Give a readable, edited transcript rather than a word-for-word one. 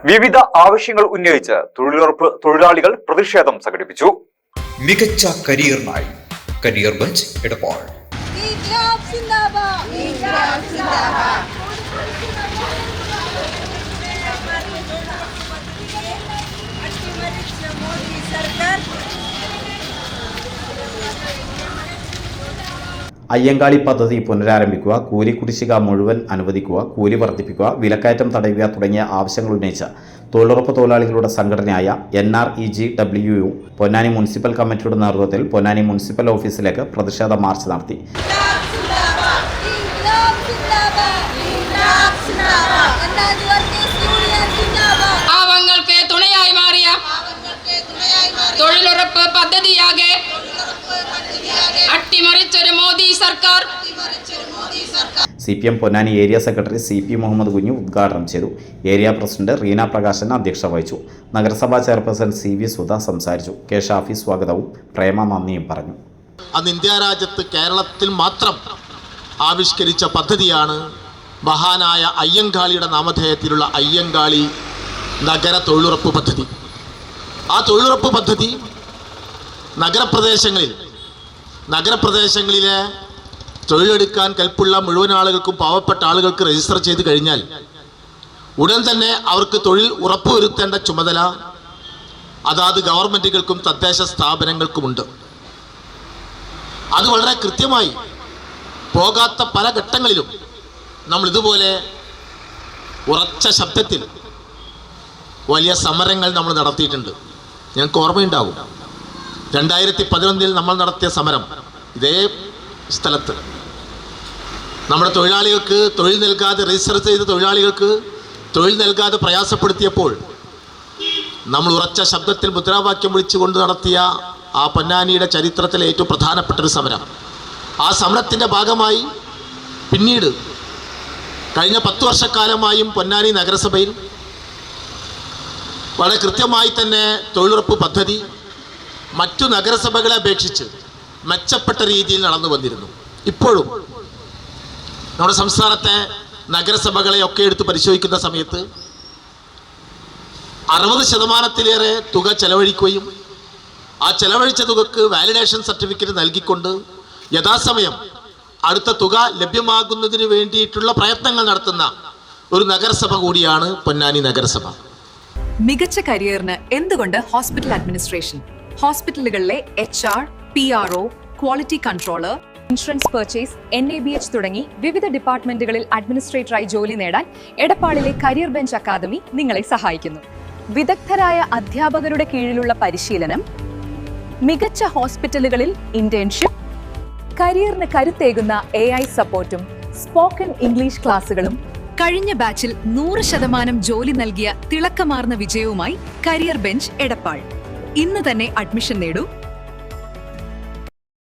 വിവിധ ആവശ്യങ്ങൾ ഉന്നയിച്ച് തൊഴിലുറപ്പ് തൊഴിലാളികൾ പ്രതിഷേധം സംഘടിപ്പിച്ചു. മികച്ച കരിയറിനായി കരിയർ ബെഞ്ച് എടപ്പാൾ. അയ്യങ്കാളി പദ്ധതി പുനരാരംഭിക്കുക, കൂലി കുടിശ്ശിക മുഴുവൻ അനുവദിക്കുക, കൂലി വർദ്ധിപ്പിക്കുക, വിലക്കയറ്റം തടയുക തുടങ്ങിയ ആവശ്യങ്ങൾ ഉന്നയിച്ച് തൊഴിലുറപ്പ് തൊഴിലാളികളുടെ സംഘടനയായ NREGWU പൊന്നാനി മുനിസിപ്പൽ കമ്മിറ്റിയുടെ നേതൃത്വത്തിൽ പൊന്നാനി മുനിസിപ്പൽ ഓഫീസിലേക്ക് പ്രതിഷേധ മാർച്ച് നടത്തി. പാവങ്ങൾക്ക് തുണയായി മാറിയ തൊഴിലുറപ്പ് പദ്ധതിയാകെ അട്ടിമറിച്ചൊരു മോദി സർക്കാർ. CPM Ponnani area secretary CP Muhammad Kunju ഉദ്ഘാടനം ചെയ്തു. ഏരിയ പ്രസിഡന്റ് റീന പ്രകാശൻ അധ്യക്ഷത വഹിച്ചു. നഗരസഭാ ചെയർപേഴ്സൺ CV സുധ സംസാരിച്ചു. K ഷാഫി സ്വാഗതവും പ്രേമ നന്ദിയും പറഞ്ഞു. അന്ന് ഇന്ത്യ രാജ്യത്ത് കേരളത്തിൽ മാത്രം ആവിഷ്കരിച്ച പദ്ധതിയാണ് മഹാനായ അയ്യങ്കാളിയുടെ നാമധേയത്തിലുള്ള അയ്യങ്കാളി നഗര തൊഴിലുറപ്പ് പദ്ധതി. ആ തൊഴിലുറപ്പ് പദ്ധതി നഗരപ്രദേശങ്ങളിലെ തൊഴിലെടുക്കാൻ കൽപ്പുള്ള മുഴുവൻ ആളുകൾക്കും പാവപ്പെട്ട ആളുകൾക്ക് രജിസ്റ്റർ ചെയ്ത് കഴിഞ്ഞാൽ ഉടൻ തന്നെ അവർക്ക് തൊഴിൽ ഉറപ്പുവരുത്തേണ്ട ചുമതല അതാത് ഗവൺമെൻറ്റുകൾക്കും തദ്ദേശ സ്ഥാപനങ്ങൾക്കുമുണ്ട്. അത് വളരെ കൃത്യമായി പോകാത്ത പല ഘട്ടങ്ങളിലും നമ്മൾ ഇതുപോലെ ഉറച്ച ശബ്ദത്തിൽ വലിയ സമരങ്ങൾ നമ്മൾ നടത്തിയിട്ടുണ്ട്. ഞങ്ങൾക്ക് ഓർമ്മയുണ്ടാവും, 2011 നമ്മൾ നടത്തിയ സമരം ഇതേ സ്ഥലത്ത് നമ്മുടെ തൊഴിലാളികൾക്ക് തൊഴിൽ നൽകാതെ, രജിസ്റ്റർ ചെയ്ത തൊഴിലാളികൾക്ക് തൊഴിൽ നൽകാതെ പ്രയാസപ്പെടുത്തിയപ്പോൾ നമ്മൾ ഉറച്ച ശബ്ദത്തിൽ മുദ്രാവാക്യം വിളിച്ചുകൊണ്ട് നടത്തിയ ആ പൊന്നാനിയുടെ ചരിത്രത്തിലെ ഏറ്റവും പ്രധാനപ്പെട്ടൊരു സമരം. ആ സമരത്തിൻ്റെ ഭാഗമായി പിന്നീട് കഴിഞ്ഞ 10 വർഷക്കാലമായും പൊന്നാനി നഗരസഭയിൽ വളരെ കൃത്യമായി തന്നെ തൊഴിലുറപ്പ് പദ്ധതി മറ്റു നഗരസഭകളെ അപേക്ഷിച്ച് മെച്ചപ്പെട്ട രീതിയിൽ നടന്നു വന്നിരുന്നു. ഇപ്പോഴും നമ്മുടെ സംസ്ഥാനത്തെ നഗരസഭകളെയൊക്കെ എടുത്ത് പരിശോധിക്കുന്ന സമയത്ത് 60% തുക ചെലവഴിക്കുകയും ആ ചെലവഴിച്ച തുകക്ക് വാലിഡേഷൻ സർട്ടിഫിക്കറ്റ് നൽകിക്കൊണ്ട് യഥാസമയം അടുത്ത തുക ലഭ്യമാകുന്നതിന് വേണ്ടിയിട്ടുള്ള പ്രയത്നങ്ങൾ നടത്തുന്ന ഒരു നഗരസഭ കൂടിയാണ് പൊന്നാനി നഗരസഭ. മികച്ച കരിയറിന് എന്തുകൊണ്ട് ഹോസ്പിറ്റൽ അഡ്മിനിസ്ട്രേഷൻ? ഹോസ്പിറ്റലുകളിലെ HR, PRO, quality controller, insurance purchase, NABH തുടങ്ങി വിവിധ ഡിപ്പാർട്ട്മെന്റുകളിൽ അഡ്മിനിസ്ട്രേറ്ററായി ജോലി നേടാൻ എടപ്പാളിലെ കരിയർ ബെഞ്ച് അക്കാദമി നിങ്ങളെ സഹായിക്കുന്നു. വിദഗ്ധരായ അധ്യാപകരുടെ കീഴിലുള്ള പരിശീലനം, മികച്ച ഹോസ്പിറ്റലുകളിൽ ഇന്റേൺഷിപ്പ്, കരിയറിന് കരുത്തേകുന്ന AI സപ്പോർട്ടും സ്പോക്കൺ ഇംഗ്ലീഷ് ക്ലാസുകളും. കഴിഞ്ഞ ബാച്ചിൽ 100% ജോലി നൽകിയ തിളക്കമാർന്ന വിജയവുമായി കരിയർ ബെഞ്ച് എടപ്പാൾ. ഇന്ന് തന്നെ അഡ്മിഷൻ നേടൂ.